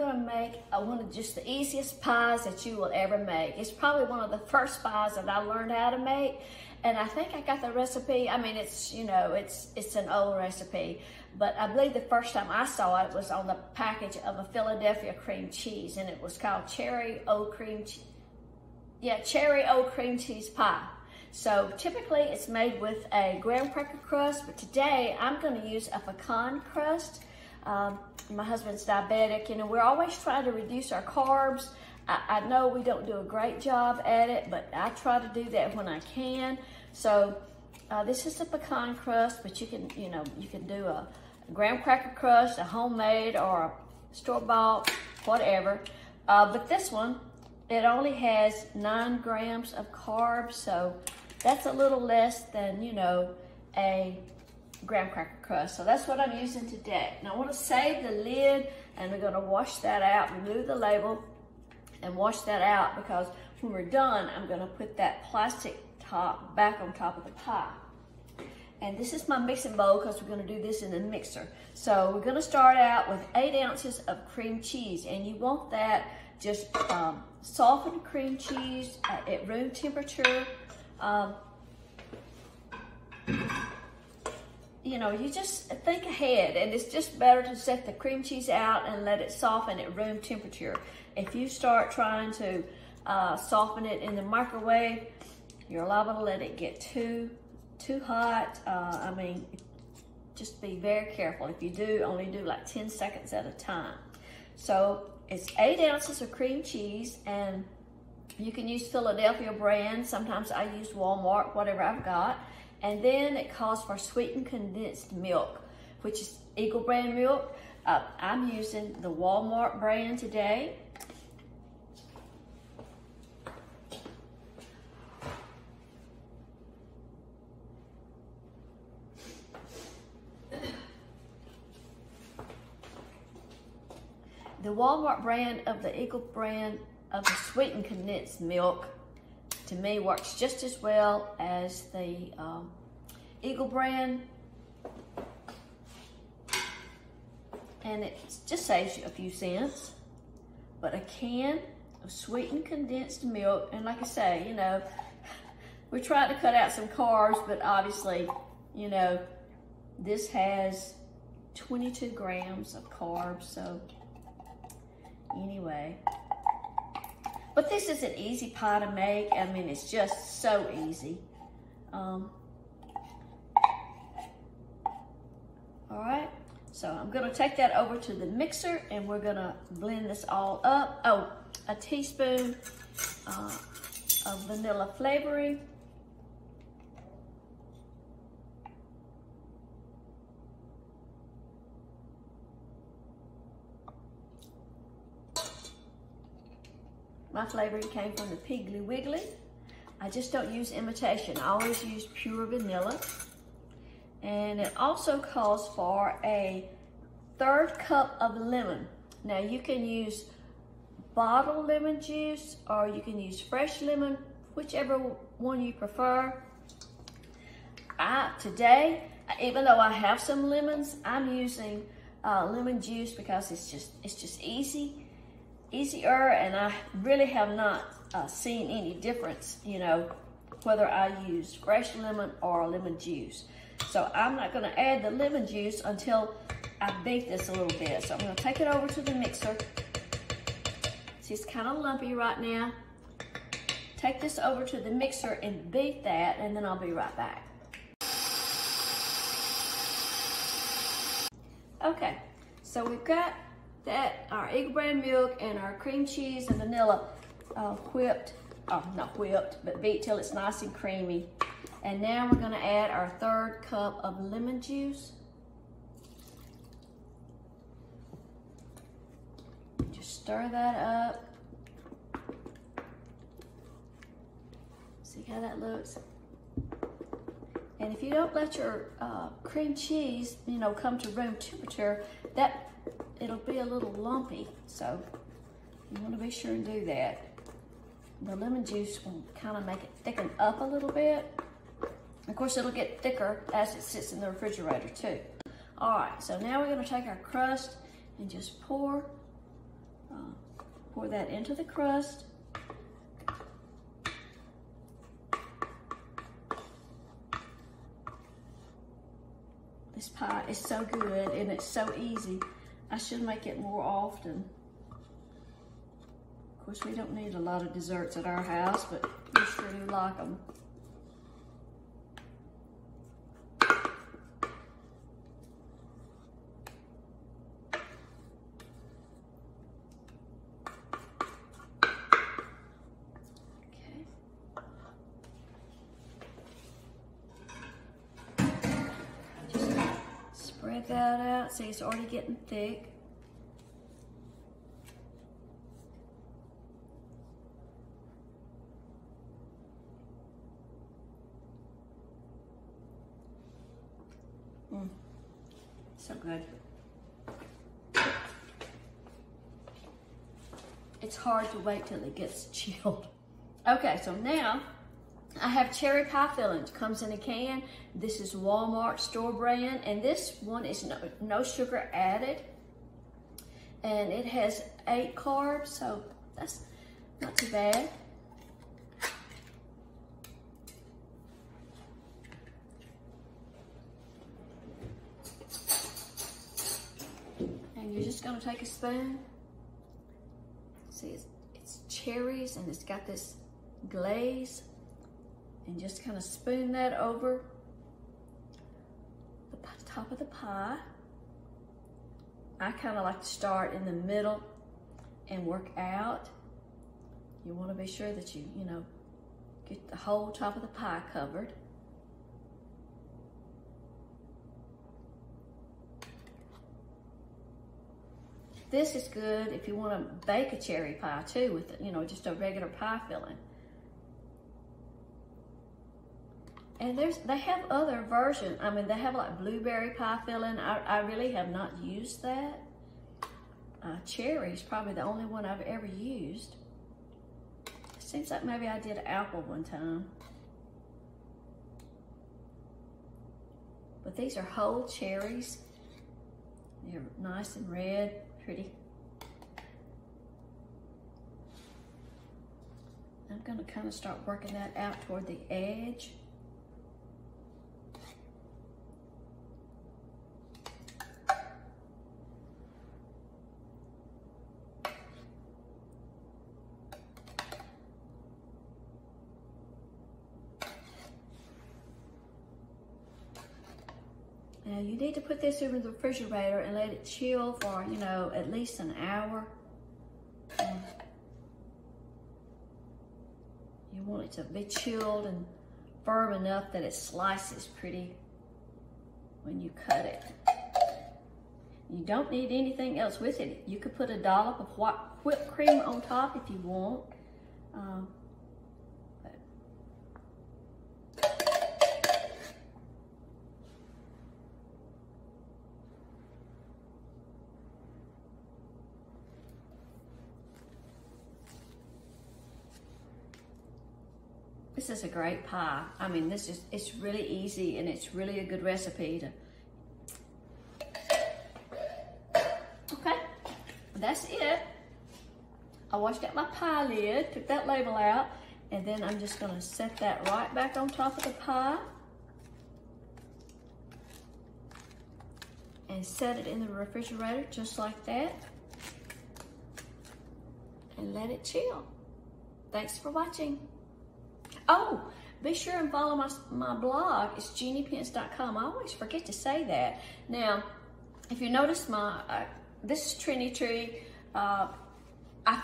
gonna make one of just the easiest pies that you will ever make. It's probably one of the first pies that I learned how to make. And I think I got the recipe. I mean, it's, you know, it's an old recipe, but I believe the first time I saw it was on the package of a Philadelphia cream cheese, and it was called cherry oat cream cheese pie. So typically it's made with a graham cracker crust, but today I'm gonna use a pecan crust. My husband's diabetic, you know, we're always trying to reduce our carbs. I know we don't do a great job at it, but I try to do that when I can. So this is a pecan crust, but you can, you know, you can do a graham cracker crust, a homemade or a store-bought, whatever. But this one, it only has 9 grams of carbs, so that's a little less than, you know, a graham cracker crust. So that's what I'm using today. Now I want to save the lid, and we're going to wash that out, remove the label, and wash that out, because when we're done, I'm gonna put that plastic top back on top of the pie. And this is my mixing bowl, because we're gonna do this in the mixer. So we're gonna start out with 8 ounces of cream cheese, and you want that just softened cream cheese at room temperature. You know, you just think ahead, and it's just better to set the cream cheese out and let it soften at room temperature. If you start trying to soften it in the microwave, you're liable to let it get too hot. I mean, just be very careful. If you do, only do like 10 seconds at a time. So it's 8 ounces of cream cheese, and you can use Philadelphia brand. Sometimes I use Walmart, whatever I've got. And then it calls for sweetened condensed milk, which is Eagle brand milk. I'm using the Walmart brand today. The Walmart brand of the Eagle brand of the sweetened condensed milk, to me, works just as well as the Eagle brand. And it just saves you a few cents. But a can of sweetened condensed milk, and like I say, you know, we're trying to cut out some carbs, but obviously, you know, this has 22 grams of carbs, so anyway. But this is an easy pie to make. I mean, it's just so easy. All right, so I'm gonna take that over to the mixer, and we're gonna blend this all up. Oh, a teaspoon of vanilla flavoring. My flavoring came from the Piggly Wiggly. I just don't use imitation. I always use pure vanilla. And it also calls for a 1/3 cup of lemon. Now you can use bottled lemon juice, or you can use fresh lemon, whichever one you prefer. Today, even though I have some lemons, I'm using lemon juice because it's just easier, and I really have not seen any difference, you know, whether I use fresh lemon or lemon juice. So I'm not gonna add the lemon juice until I beat this a little bit. So I'm gonna take it over to the mixer. See, it's kind of lumpy right now. Take this over to the mixer and beat that, and then I'll be right back. Okay, so we've got that, our Eagle brand milk and our cream cheese and vanilla whipped, oh, not whipped, but beat till it's nice and creamy. And now we're gonna add our 1/3 cup of lemon juice. Just stir that up. See how that looks? And if you don't let your cream cheese, you know, come to room temperature, it'll be a little lumpy. So you want to be sure and do that. The lemon juice will kind of make it thicken up a little bit. Of course, it'll get thicker as it sits in the refrigerator too. All right, so now we're going to take our crust and just pour Pour that into the crust. This pie is so good and it's so easy. I should make it more often. Of course, we don't need a lot of desserts at our house, but we sure do like them. Spread that out. See, it's already getting thick. So good. It's hard to wait till it gets chilled. Okay, so now I have cherry pie filling. It comes in a can. This is Walmart store brand, and this one is no sugar added. And it has 8 carbs, so that's not too bad. And you're just gonna take a spoon. See, it's cherries and it's got this glaze. And just kind of spoon that over the top of the pie. I kind of like to start in the middle and work out. You want to be sure that you get the whole top of the pie covered. This is good if you want to bake a cherry pie too with, just a regular pie filling. And they have other versions. I mean, they have like blueberry pie filling. I really have not used that. Cherry's probably the only one I've ever used. It seems like maybe I did apple one time. But these are whole cherries. They're nice and red, pretty. I'm gonna kind of start working that out toward the edge. Now you need to put this in the refrigerator and let it chill for, at least an hour. You want it to be chilled and firm enough that it slices pretty when you cut it. You don't need anything else with it. You could put a dollop of whipped cream on top if you want. This is a great pie. I mean, it's really easy and it's really a good recipe to. Okay, that's it. I washed out my pie lid, took that label out, and then I'm just gonna set that right back on top of the pie and set it in the refrigerator just like that and let it chill. Thanks for watching. Oh, be sure and follow my blog. It's jeanniepence.com. I always forget to say that. Now, if you notice this is Trendy Tree. I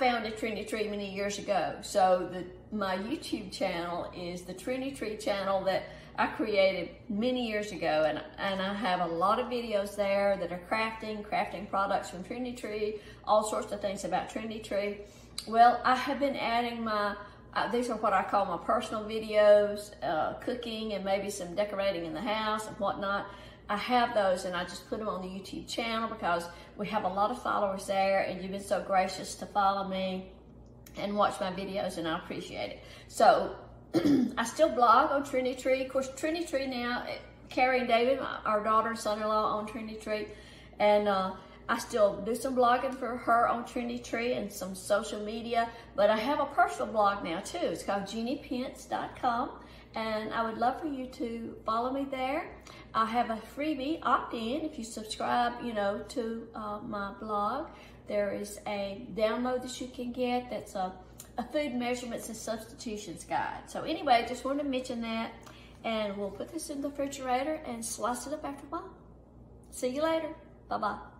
founded Trendy Tree many years ago. So my YouTube channel is the Trendy Tree channel that I created many years ago. And I have a lot of videos there that are crafting products from Trendy Tree, all sorts of things about Trendy Tree. Well, I have been adding these are what I call my personal videos, cooking and maybe some decorating in the house and whatnot. I have those and I just put them on the YouTube channel because we have a lot of followers there and you've been so gracious to follow me and watch my videos and I appreciate it. So I still blog on Trendy Tree. Of course, Trendy Tree now, Carrie and David, our daughter and son-in-law, own Trendy Tree. And I still do some blogging for her on Trendy Tree and some social media, but I have a personal blog now too. It's called JeanniePence.com, and I would love for you to follow me there. I have a freebie opt-in if you subscribe, to my blog. There is a download that you can get that's a food measurements and substitutions guide. So anyway, just wanted to mention that, and we'll put this in the refrigerator and slice it up after a while. See you later. Bye-bye.